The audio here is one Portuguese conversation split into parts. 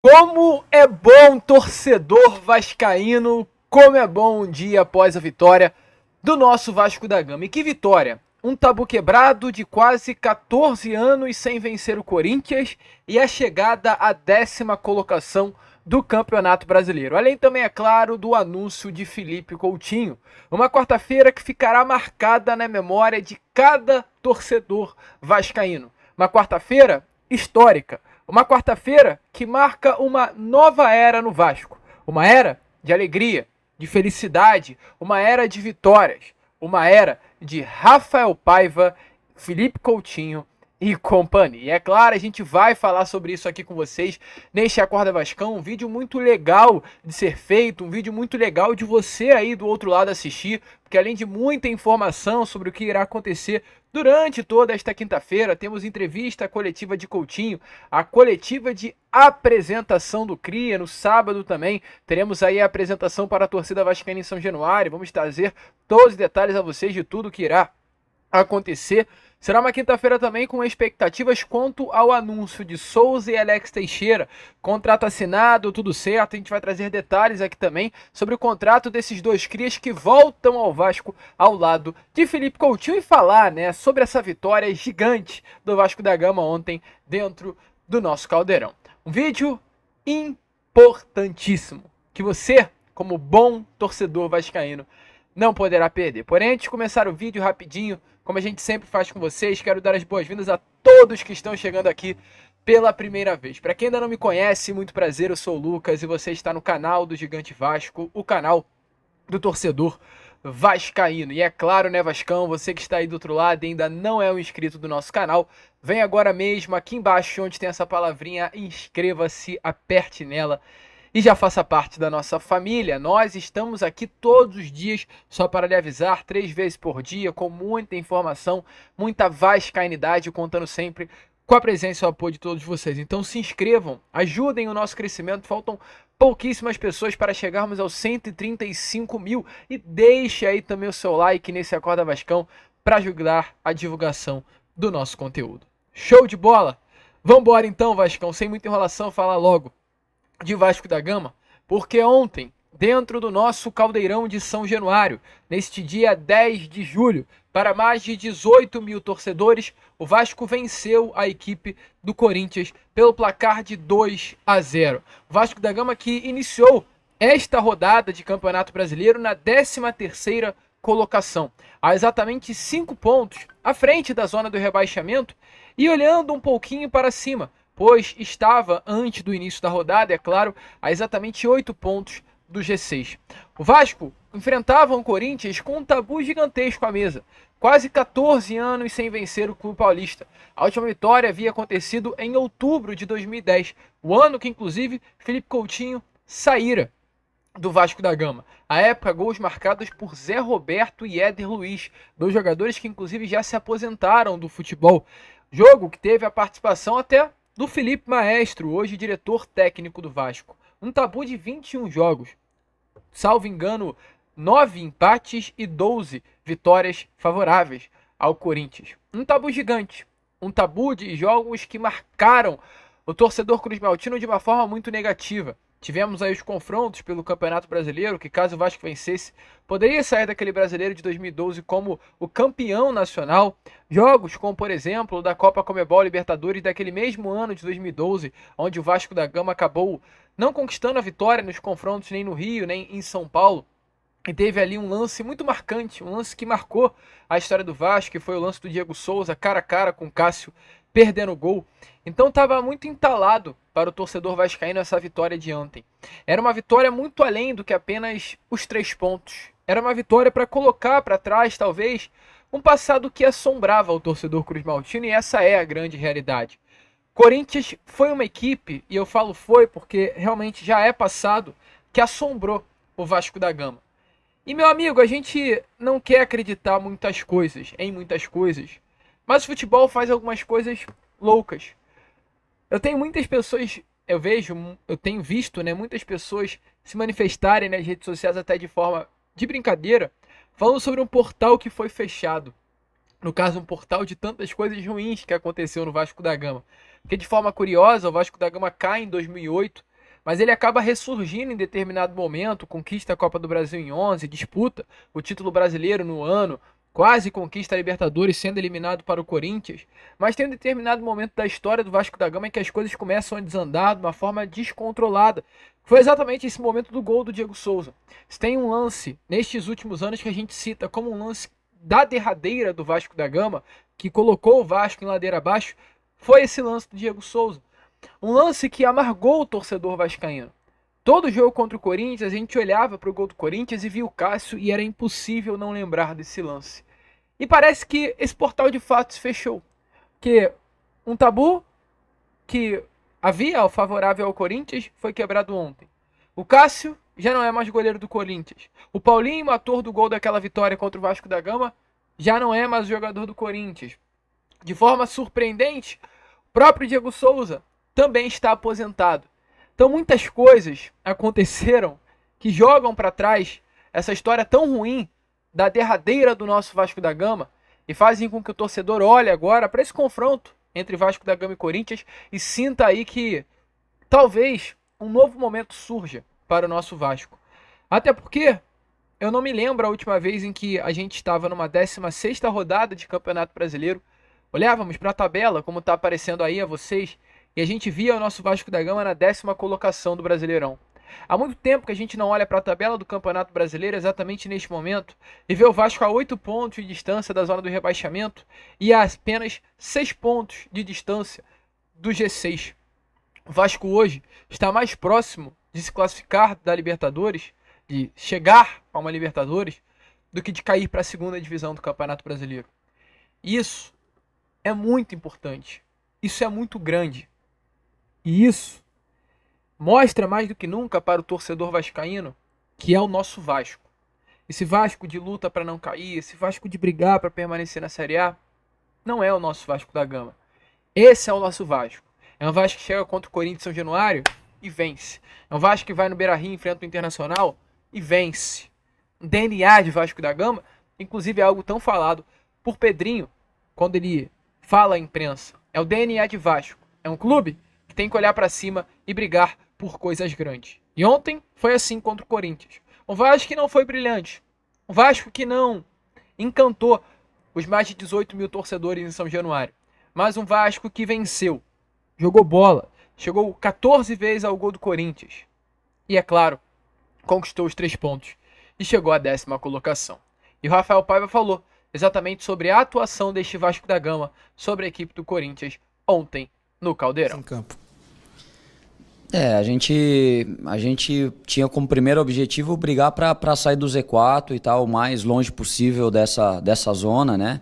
Como é bom, torcedor vascaíno, como é bom um dia após a vitória do nosso Vasco da Gama. E que vitória! Um tabu quebrado de quase 14 anos sem vencer o Corinthians e a chegada à 10ª colocação do Campeonato Brasileiro. Além também, é claro, do anúncio de Felipe Coutinho. Uma quarta-feira que ficará marcada na memória de cada torcedor vascaíno. Uma quarta-feira histórica. Uma quarta-feira que marca uma nova era no Vasco. Uma era de alegria, de felicidade, uma era de vitórias, uma era de Rafael Paiva, Felipe Coutinho e companhia. E é claro, a gente vai falar sobre isso aqui com vocês neste Acorda Vascão, um vídeo muito legal de ser feito, um vídeo muito legal de você aí do outro lado assistir, porque além de muita informação sobre o que irá acontecer durante toda esta quinta-feira, temos entrevista coletiva de Coutinho, a coletiva de apresentação do Cria, no sábado também teremos aí a apresentação para a torcida vascaína em São Januário, vamos trazer todos os detalhes a vocês de tudo que irá acontecer. Será uma quinta-feira também com expectativas quanto ao anúncio de Souza e Alex Teixeira. Contrato assinado, tudo certo. A gente vai trazer detalhes aqui também sobre o contrato desses dois crias que voltam ao Vasco ao lado de Felipe Coutinho e falar, né, sobre essa vitória gigante do Vasco da Gama ontem dentro do nosso Caldeirão. Um vídeo importantíssimo que você, como bom torcedor vascaíno, não poderá perder. Porém, antes de começar o vídeo rapidinho, como a gente sempre faz com vocês, quero dar as boas-vindas a todos que estão chegando aqui pela primeira vez. Para quem ainda não me conhece, muito prazer, eu sou o Lucas e você está no canal do Gigante Vasco, o canal do torcedor vascaíno. E é claro, né, Vascão, você que está aí do outro lado e ainda não é um inscrito do nosso canal, vem agora mesmo aqui embaixo onde tem essa palavrinha, inscreva-se, aperte nela e já faça parte da nossa família. Nós estamos aqui todos os dias, só para lhe avisar, 3 vezes por dia, com muita informação, muita vascainidade, contando sempre com a presença e o apoio de todos vocês. Então se inscrevam, ajudem o nosso crescimento, faltam pouquíssimas pessoas para chegarmos aos 135 mil e deixe aí também o seu like nesse Acorda Vascão para ajudar a divulgação do nosso conteúdo. Show de bola? Vambora então, Vascão, sem muita enrolação, falar logo de Vasco da Gama, porque ontem, dentro do nosso Caldeirão de São Januário, neste dia 10 de julho, para mais de 18 mil torcedores, o Vasco venceu a equipe do Corinthians pelo placar de 2-0. O Vasco da Gama que iniciou esta rodada de Campeonato Brasileiro na 13ª colocação, a exatamente 5 pontos à frente da zona do rebaixamento e olhando um pouquinho para cima, pois estava, antes do início da rodada, é claro, a exatamente 8 pontos do G6. O Vasco enfrentava o Corinthians com um tabu gigantesco à mesa. Quase 14 anos sem vencer o Clube Paulista. A última vitória havia acontecido em outubro de 2010, o ano que, inclusive, Felipe Coutinho saíra do Vasco da Gama. À época, gols marcados por Zé Roberto e Éder Luiz, dois jogadores que, inclusive, já se aposentaram do futebol. Jogo que teve a participação até do Felipe Maestro, hoje diretor técnico do Vasco. Um tabu de 21 jogos, salvo engano, 9 empates e 12 vitórias favoráveis ao Corinthians. Um tabu gigante, um tabu de jogos que marcaram o torcedor cruz-maltino de uma forma muito negativa. Tivemos aí os confrontos pelo Campeonato Brasileiro, que caso o Vasco vencesse, poderia sair daquele Brasileiro de 2012 como o campeão nacional. Jogos como, por exemplo, da Copa Comebol Libertadores daquele mesmo ano de 2012, onde o Vasco da Gama acabou não conquistando a vitória nos confrontos nem no Rio, nem em São Paulo. E teve ali um lance muito marcante, um lance que marcou a história do Vasco, que foi o lance do Diego Souza, cara a cara com o Cássio, perdendo o gol. Então estava muito entalado para o torcedor vascaíno essa vitória de ontem. Era uma vitória muito além do que apenas os 3 pontos. Era uma vitória para colocar para trás, talvez, um passado que assombrava o torcedor cruz-maltino, e essa é a grande realidade. Corinthians foi uma equipe, e eu falo foi porque realmente já é passado, que assombrou o Vasco da Gama. E, meu amigo, a gente não quer acreditar em muitas coisas, mas o futebol faz algumas coisas loucas. Eu tenho visto, né, muitas pessoas se manifestarem nas redes sociais até de forma de brincadeira, falando sobre um portal que foi fechado. No caso, um portal de tantas coisas ruins que aconteceu no Vasco da Gama. Porque de forma curiosa, o Vasco da Gama cai em 2008 mas ele acaba ressurgindo em determinado momento, conquista a Copa do Brasil em 11, disputa o título brasileiro no ano, quase conquista a Libertadores sendo eliminado para o Corinthians, mas tem um determinado momento da história do Vasco da Gama em que as coisas começam a desandar de uma forma descontrolada. Foi exatamente esse momento do gol do Diego Souza. Se tem um lance nestes últimos anos que a gente cita como um lance da derradeira do Vasco da Gama, que colocou o Vasco em ladeira abaixo, foi esse lance do Diego Souza. Um lance que amargou o torcedor vascaíno. Todo jogo contra o Corinthians, a gente olhava para o gol do Corinthians e via o Cássio e era impossível não lembrar desse lance. E parece que esse portal de fatos fechou. Que um tabu que havia favorável ao Corinthians foi quebrado ontem. O Cássio já não é mais goleiro do Corinthians. O Paulinho, ator do gol daquela vitória contra o Vasco da Gama, já não é mais jogador do Corinthians. De forma surpreendente, o próprio Diego Souza também está aposentado. Então muitas coisas aconteceram que jogam para trás essa história tão ruim da derradeira do nosso Vasco da Gama e fazem com que o torcedor olhe agora para esse confronto entre Vasco da Gama e Corinthians e sinta aí que talvez um novo momento surja para o nosso Vasco. Até porque eu não me lembro a última vez em que a gente estava numa 16ª rodada de Campeonato Brasileiro, olhávamos para a tabela, como está aparecendo aí a vocês, e a gente via o nosso Vasco da Gama na 10ª colocação do Brasileirão. Há muito tempo que a gente não olha para a tabela do Campeonato Brasileiro exatamente neste momento e vê o Vasco a 8 pontos de distância da zona do rebaixamento e a apenas 6 pontos de distância do G6. O Vasco hoje está mais próximo de se classificar da Libertadores, de chegar a uma Libertadores, do que de cair para a segunda divisão do Campeonato Brasileiro. Isso é muito importante. Isso é muito grande. E isso mostra mais do que nunca para o torcedor vascaíno que é o nosso Vasco. Esse Vasco de luta para não cair, esse Vasco de brigar para permanecer na Série A, não é o nosso Vasco da Gama. Esse é o nosso Vasco. É um Vasco que chega contra o Corinthians em São Januário e vence. É um Vasco que vai no Beira-Rio, enfrenta o Internacional e vence. O DNA de Vasco da Gama, inclusive é algo tão falado por Pedrinho, quando ele fala à imprensa. É o DNA de Vasco. É um clube que tem que olhar para cima e brigar por coisas grandes. E ontem foi assim contra o Corinthians. Um Vasco que não foi brilhante. Um Vasco que não encantou os mais de 18 mil torcedores em São Januário. Mas um Vasco que venceu. Jogou bola. Chegou 14 vezes ao gol do Corinthians. E é claro, conquistou os 3 pontos. E chegou à 10ª colocação. E o Rafael Paiva falou exatamente sobre a atuação deste Vasco da Gama sobre a equipe do Corinthians ontem no Caldeirão. Em campo. A gente tinha como primeiro objetivo brigar para sair do Z4 e tal, o mais longe possível dessa zona, né?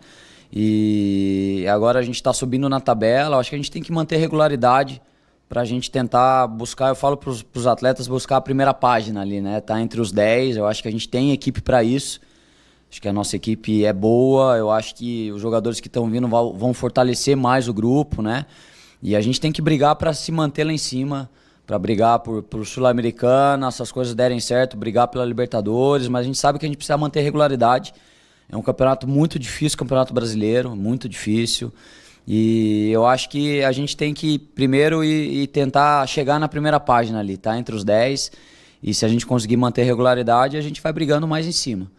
E agora a gente está subindo na tabela, eu acho que a gente tem que manter regularidade para a gente tentar buscar, eu falo para os atletas, buscar a primeira página ali, né? Tá entre os 10, eu acho que a gente tem equipe para isso, acho que a nossa equipe é boa, eu acho que os jogadores que estão vindo vão fortalecer mais o grupo, né? E a gente tem que brigar para se manter lá em cima, para brigar por Sul-Americana, essas coisas derem certo, brigar pela Libertadores, mas a gente sabe que a gente precisa manter regularidade. É um campeonato muito difícil, campeonato brasileiro, muito difícil. E eu acho que a gente tem que primeiro ir tentar chegar na primeira página ali, tá? Entre os 10. E se a gente conseguir manter regularidade, a gente vai brigando mais em cima.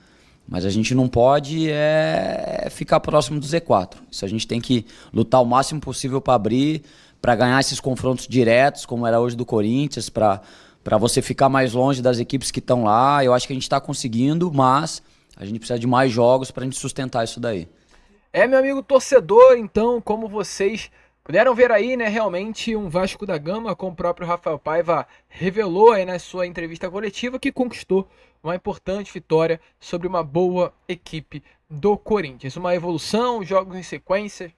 Mas a gente não pode ficar próximo do Z4. Isso a gente tem que lutar o máximo possível para abrir, para ganhar esses confrontos diretos, como era hoje do Corinthians, para você ficar mais longe das equipes que estão lá. Eu acho que a gente está conseguindo, mas a gente precisa de mais jogos para a gente sustentar isso daí. Meu amigo torcedor, então, como vocês puderam ver aí, né, realmente um Vasco da Gama, como o próprio Rafael Paiva revelou aí na sua entrevista coletiva, que conquistou uma importante vitória sobre uma boa equipe do Corinthians. Uma evolução, jogos em sequência,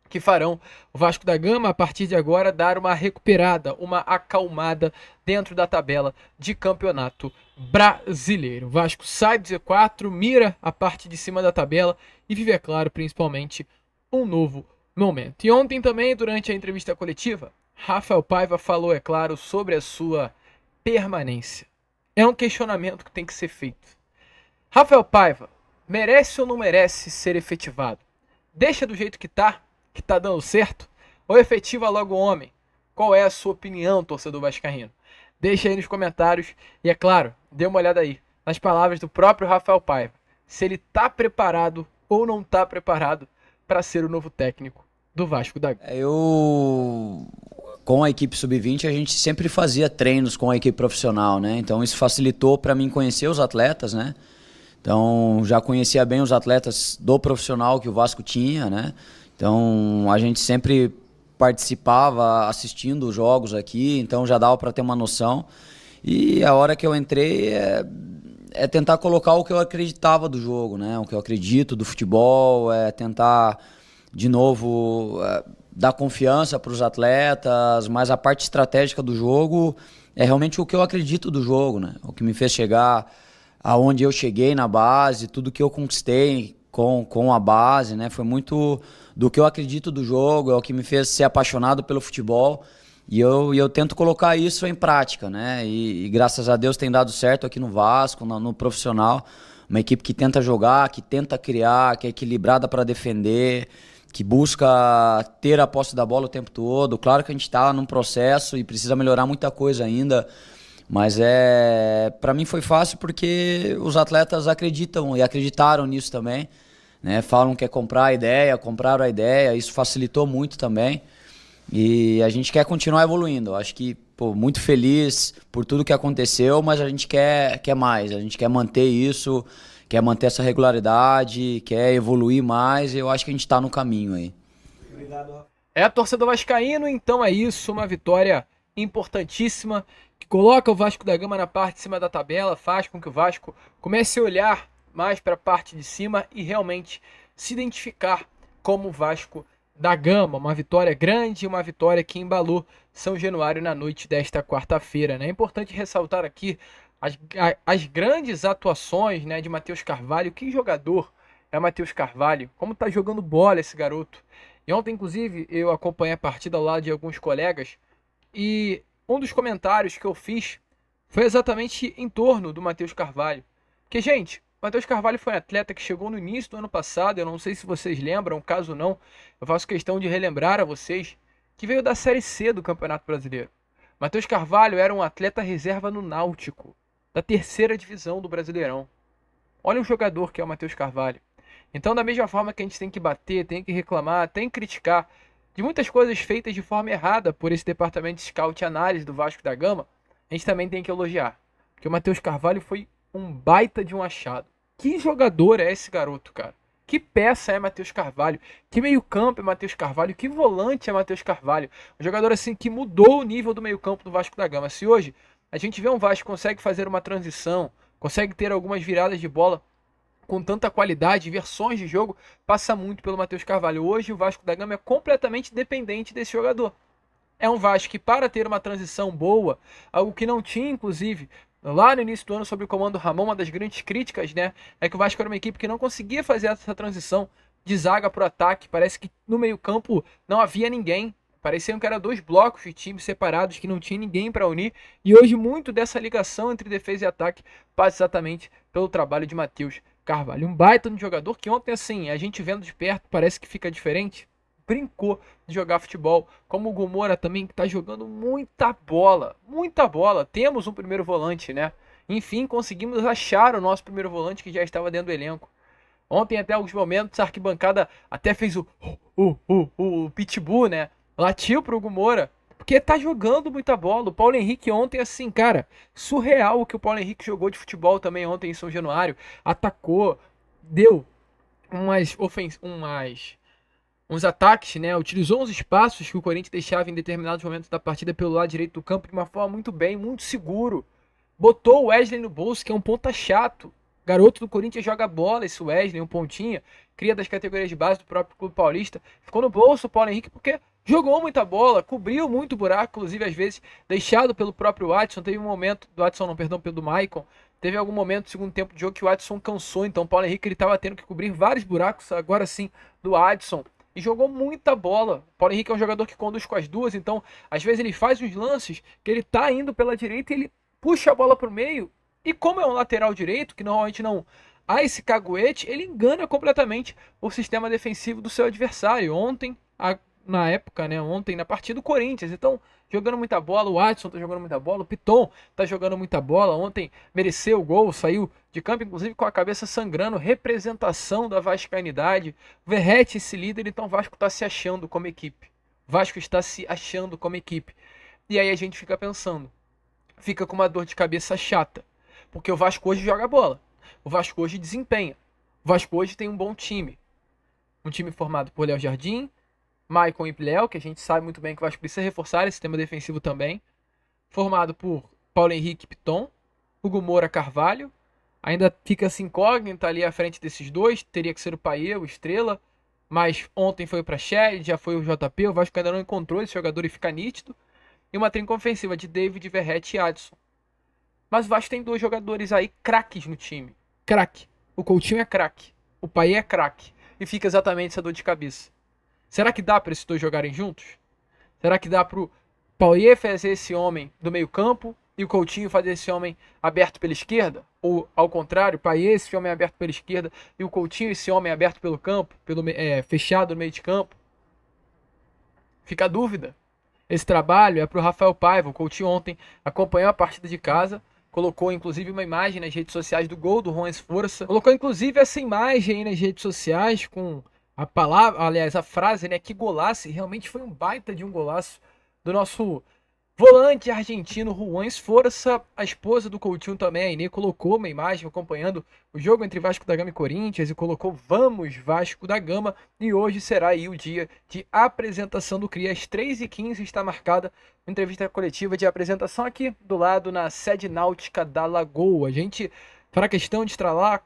que farão o Vasco da Gama, a partir de agora, dar uma recuperada, uma acalmada dentro da tabela de campeonato brasileiro. O Vasco sai do Z4, mira a parte de cima da tabela e vive, é claro, principalmente um novo momento. E ontem também, durante a entrevista coletiva, Rafael Paiva falou, é claro, sobre a sua permanência. É um questionamento que tem que ser feito. Rafael Paiva, merece ou não merece ser efetivado? Deixa do jeito que tá dando certo, ou efetiva logo o homem, Qual é a sua opinião, torcedor vascaíno? Deixa aí nos comentários e, é claro, dê uma olhada aí nas palavras do próprio Rafael Paiva. Se ele tá preparado ou não tá preparado para ser o novo técnico do Vasco da Gama. Com a equipe sub-20, a gente sempre fazia treinos com a equipe profissional, né? Então isso facilitou para mim conhecer os atletas, né? Então já conhecia bem os atletas do profissional que o Vasco tinha, né? Então a gente sempre participava assistindo os jogos aqui, então já dava para ter uma noção. E a hora que eu entrei é tentar colocar o que eu acreditava do jogo, né? O que eu acredito do futebol, é tentar de novo dar confiança para os atletas, mas a parte estratégica do jogo é realmente o que eu acredito do jogo, né? O que me fez chegar aonde eu cheguei na base, tudo que eu conquistei com a base, né? Foi muito do que eu acredito do jogo, é o que me fez ser apaixonado pelo futebol. E eu tento colocar isso em prática, né? E graças a Deus tem dado certo aqui no Vasco, no profissional. Uma equipe que tenta jogar, que tenta criar, que é equilibrada para defender, que busca ter a posse da bola o tempo todo. Claro que a gente está num processo e precisa melhorar muita coisa ainda, mas para mim foi fácil porque os atletas acreditam e acreditaram nisso também, né? Falam que é comprar a ideia, compraram a ideia, isso facilitou muito também. E a gente quer continuar evoluindo. Acho que, muito feliz por tudo que aconteceu, mas a gente quer mais. A gente quer manter isso, quer manter essa regularidade, quer evoluir mais. E eu acho que a gente está no caminho aí. Obrigado. Torcedor vascaíno, então é isso. Uma vitória importantíssima que coloca o Vasco da Gama na parte de cima da tabela, faz com que o Vasco comece a olhar mais para a parte de cima e realmente se identificar como o Vasco da Gama. Uma vitória grande, uma vitória que embalou São Januário na noite desta quarta-feira, né? É importante ressaltar aqui as grandes atuações, né, de Matheus Carvalho. Que jogador é Matheus Carvalho? Como tá jogando bola esse garoto? E ontem, inclusive, eu acompanhei a partida ao lado de alguns colegas e um dos comentários que eu fiz foi exatamente em torno do Matheus Carvalho. Porque, gente, o Matheus Carvalho foi um atleta que chegou no início do ano passado, eu não sei se vocês lembram, caso não, eu faço questão de relembrar a vocês, que veio da Série C do Campeonato Brasileiro. Matheus Carvalho era um atleta reserva no Náutico, da terceira divisão do Brasileirão. Olha o jogador que é o Matheus Carvalho. Então, da mesma forma que a gente tem que bater, tem que reclamar, tem que criticar de muitas coisas feitas de forma errada por esse departamento de scout e análise do Vasco da Gama, a gente também tem que elogiar. Porque o Matheus Carvalho foi um baita de um achado. Que jogador é esse garoto, cara? Que peça é Matheus Carvalho? Que meio-campo é Matheus Carvalho? Que volante é Matheus Carvalho? Um jogador assim que mudou o nível do meio-campo do Vasco da Gama. Se hoje a gente vê um Vasco que consegue fazer uma transição, consegue ter algumas viradas de bola com tanta qualidade, versões de jogo, passa muito pelo Matheus Carvalho. Hoje o Vasco da Gama é completamente dependente desse jogador. É um Vasco que, para ter uma transição boa, algo que não tinha, inclusive, lá no início do ano, sob o comando do Ramon, uma das grandes críticas, né, é que o Vasco era uma equipe que não conseguia fazer essa transição de zaga para o ataque. Parece que no meio-campo não havia ninguém. Pareciam que eram dois blocos de times separados, que não tinha ninguém para unir. E hoje muito dessa ligação entre defesa e ataque passa exatamente pelo trabalho de Matheus Carvalho. Um baita de jogador que ontem, assim, a gente vendo de perto, parece que fica diferente. Brincou de jogar futebol. Como o Gomora também, que está jogando muita bola. Muita bola. Temos um primeiro volante, né? Enfim, conseguimos achar o nosso primeiro volante que já estava dentro do elenco. Ontem, até alguns momentos, a arquibancada até fez o pitbull, né? Latiu pro Gomora. Porque tá jogando muita bola. O Paulo Henrique ontem, assim, cara, surreal o que o Paulo Henrique jogou de futebol também ontem em São Januário. Atacou, deu uns ataques, né? Utilizou uns espaços que o Corinthians deixava em determinados momentos da partida pelo lado direito do campo de uma forma muito bem, muito seguro. Botou o Wesley no bolso, que é um ponta chato. Garoto do Corinthians joga bola, esse Wesley, um pontinha, cria das categorias de base do próprio Clube Paulista. Ficou no bolso o Paulo Henrique porque jogou muita bola, cobriu muito buraco, inclusive às vezes deixado pelo próprio Watson. Teve um momento, pelo Maicon. Teve algum momento do segundo tempo de jogo que o Watson cansou, então o Paulo Henrique ele estava tendo que cobrir vários buracos, agora sim, do Watson. E jogou muita bola. O Paulo Henrique é um jogador que conduz com as duas, então às vezes ele faz uns lances que ele tá indo pela direita e ele puxa a bola pro meio. E como é um lateral direito, que normalmente não há esse caguete, ele engana completamente o sistema defensivo do seu adversário. Ontem, na época, né, ontem, na partida do Corinthians. Então, jogando muita bola, o Adson tá jogando muita bola, o Piton tá jogando muita bola. Ontem mereceu o gol, saiu de campo, inclusive com a cabeça sangrando, representação da vascainidade. O Verratti, esse líder, então o Vasco tá se achando como equipe. O Vasco está se achando como equipe. E aí a gente fica pensando, fica com uma dor de cabeça chata, porque o Vasco hoje joga bola, o Vasco hoje desempenha, o Vasco hoje tem um bom time. Um time formado por Léo Jardim, Maicon e Léo, que a gente sabe muito bem que o Vasco precisa reforçar esse sistema defensivo também. Formado por Paulo Henrique e Piton, Hugo Moura, Carvalho. Ainda fica essa incógnita ali à frente desses dois. Teria que ser o Payet, o Estrela. Mas ontem foi para Shed, já foi o JP. O Vasco ainda não encontrou esse jogador e fica nítido. E uma trinca ofensiva de David, Verratti e Adson. Mas o Vasco tem dois jogadores aí craques no time. Craque. O Coutinho é craque. O Payet é craque. E fica exatamente essa dor de cabeça. Será que dá para esses dois jogarem juntos? Será que dá pro Payet fazer esse homem do meio campo e o Coutinho fazer esse homem aberto pela esquerda? Ou ao contrário, Payet esse homem aberto pela esquerda e o Coutinho esse homem aberto pelo campo, fechado no meio de campo? Fica a dúvida. Esse trabalho é pro Rafael Paiva. O Coutinho ontem acompanhou a partida de casa, colocou inclusive uma imagem nas redes sociais do gol do Juan Esforça. Colocou inclusive essa imagem aí nas redes sociais com a palavra, aliás, a frase, né? Que golaço. E realmente foi um baita de um golaço do nosso volante argentino Juan Esforça. A esposa do Coutinho também, a Inê, colocou uma imagem acompanhando o jogo entre Vasco da Gama e Corinthians e colocou Vamos Vasco da Gama. E hoje será aí o dia de apresentação do CRIA. Às 3h15 está marcada uma entrevista coletiva de apresentação aqui do lado na sede náutica da Lagoa. A gente fará questão de estar lá,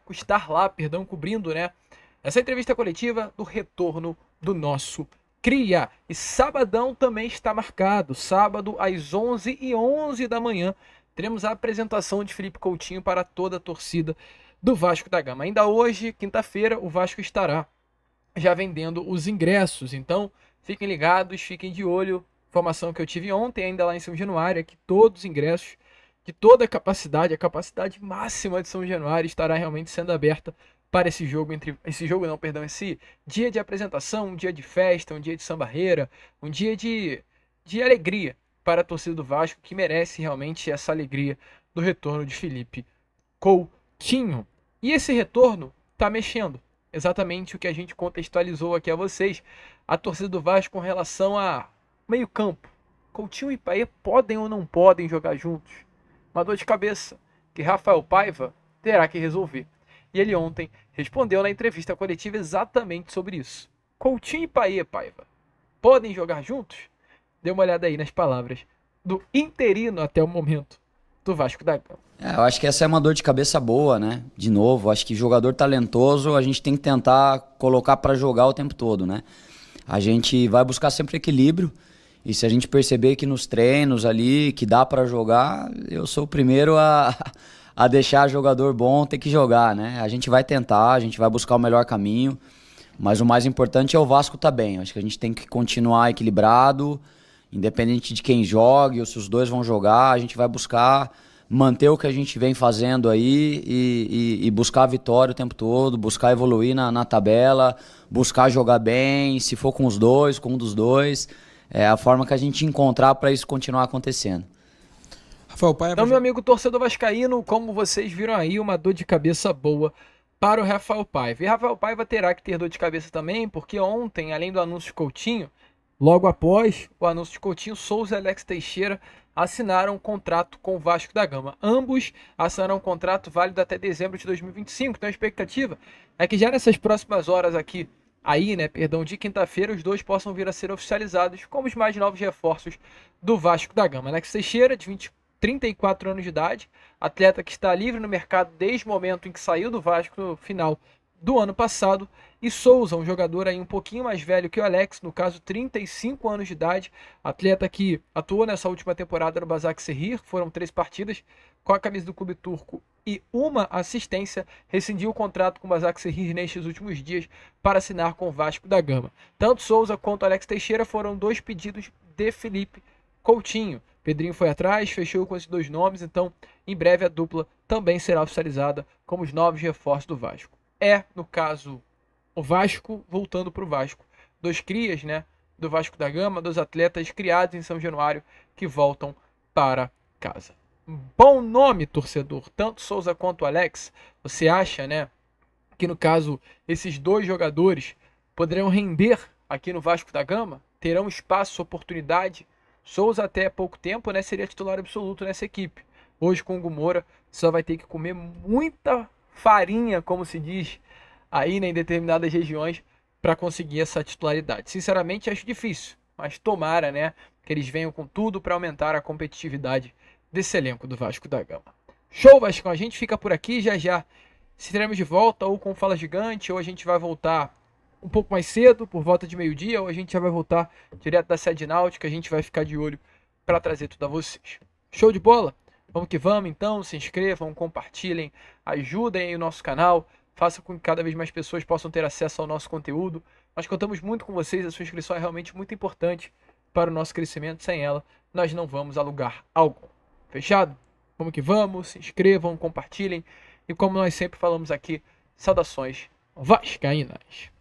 cobrindo, né? Essa entrevista coletiva do retorno do nosso CRIA. E sabadão também está marcado. Sábado, às 11h11 da manhã, teremos a apresentação de Felipe Coutinho para toda a torcida do Vasco da Gama. Ainda hoje, quinta-feira, o Vasco estará já vendendo os ingressos. Então, fiquem ligados, fiquem de olho. Informação que eu tive ontem, ainda lá em São Januário, é que todos os ingressos, de toda a capacidade máxima de São Januário estará realmente sendo aberta para esse dia de apresentação, um dia de festa, um dia de sambarreira, um dia de alegria para a torcida do Vasco, que merece realmente essa alegria do retorno de Felipe Coutinho. E esse retorno está mexendo, exatamente o que a gente contextualizou aqui a vocês, a torcida do Vasco com relação a meio campo. Coutinho e Payet podem ou não podem jogar juntos? Uma dor de cabeça que Rafael Paiva terá que resolver. E ele ontem respondeu na entrevista coletiva exatamente sobre isso. Coutinho e Payet, Paiva, podem jogar juntos? Dê uma olhada aí nas palavras do interino até o momento do Vasco da Gama. Eu acho que essa é uma dor de cabeça boa, né? De novo, acho que jogador talentoso a gente tem que tentar colocar para jogar o tempo todo, né? A gente vai buscar sempre equilíbrio e se a gente perceber que nos treinos ali que dá para jogar, eu sou o primeiro a deixar jogador bom ter que jogar, né? A gente vai tentar, a gente vai buscar o melhor caminho, mas o mais importante é o Vasco tá bem. Acho que a gente tem que continuar equilibrado, independente de quem jogue ou se os dois vão jogar, a gente vai buscar manter o que a gente vem fazendo aí e buscar a vitória o tempo todo, buscar evoluir na tabela, buscar jogar bem, se for com os dois, com um dos dois, é a forma que a gente encontrar para isso continuar acontecendo. Rafael Paiva. Então, meu amigo torcedor vascaíno, como vocês viram aí, uma dor de cabeça boa para o Rafael Paiva. E Rafael Paiva terá que ter dor de cabeça também, porque ontem, além do anúncio de Coutinho, logo após o anúncio de Coutinho, Souza e Alex Teixeira assinaram um contrato com o Vasco da Gama. Ambos assinaram um contrato válido até dezembro de 2025. Então a expectativa é que já nessas próximas horas aqui, de quinta-feira, os dois possam vir a ser oficializados como os mais novos reforços do Vasco da Gama. Alex Teixeira, de 34 anos de idade, atleta que está livre no mercado desde o momento em que saiu do Vasco no final do ano passado, e Souza, um jogador aí um pouquinho mais velho que o Alex, no caso 35 anos de idade, atleta que atuou nessa última temporada no Başakşehir, foram 3 partidas com a camisa do clube turco e uma assistência, rescindiu o contrato com o Başakşehir nestes últimos dias para assinar com o Vasco da Gama. Tanto Souza quanto Alex Teixeira foram 2 pedidos de Felipe Coutinho. Pedrinho foi atrás, fechou com esses 2 nomes, então em breve a dupla também será oficializada como os novos reforços do Vasco. No caso, o Vasco voltando para o Vasco. 2 crias, né? do Vasco da Gama, dos atletas criados em São Januário que voltam para casa. Bom nome, torcedor, tanto Souza quanto Alex. Você acha, né, que no caso esses dois jogadores poderão render aqui no Vasco da Gama? Terão espaço, oportunidade? Souza até pouco tempo, né, seria titular absoluto nessa equipe. Hoje com o Hugo Moura só vai ter que comer muita farinha, como se diz aí, né, em determinadas regiões, para conseguir essa titularidade. Sinceramente acho difícil, mas tomara, né, que eles venham com tudo para aumentar a competitividade desse elenco do Vasco da Gama. Show, Vasco, a gente fica por aqui já. Se teremos de volta ou com Fala Gigante, ou a gente vai voltar um pouco mais cedo, por volta de meio-dia, ou a gente já vai voltar direto da sede náutica, a gente vai ficar de olho para trazer tudo a vocês. Show de bola? Vamos que vamos então, se inscrevam, compartilhem, ajudem aí o nosso canal, façam com que cada vez mais pessoas possam ter acesso ao nosso conteúdo. Nós contamos muito com vocês, a sua inscrição é realmente muito importante para o nosso crescimento, sem ela nós não vamos a lugar algum. Fechado? Vamos que vamos, se inscrevam, compartilhem e como nós sempre falamos aqui, saudações vascaínas.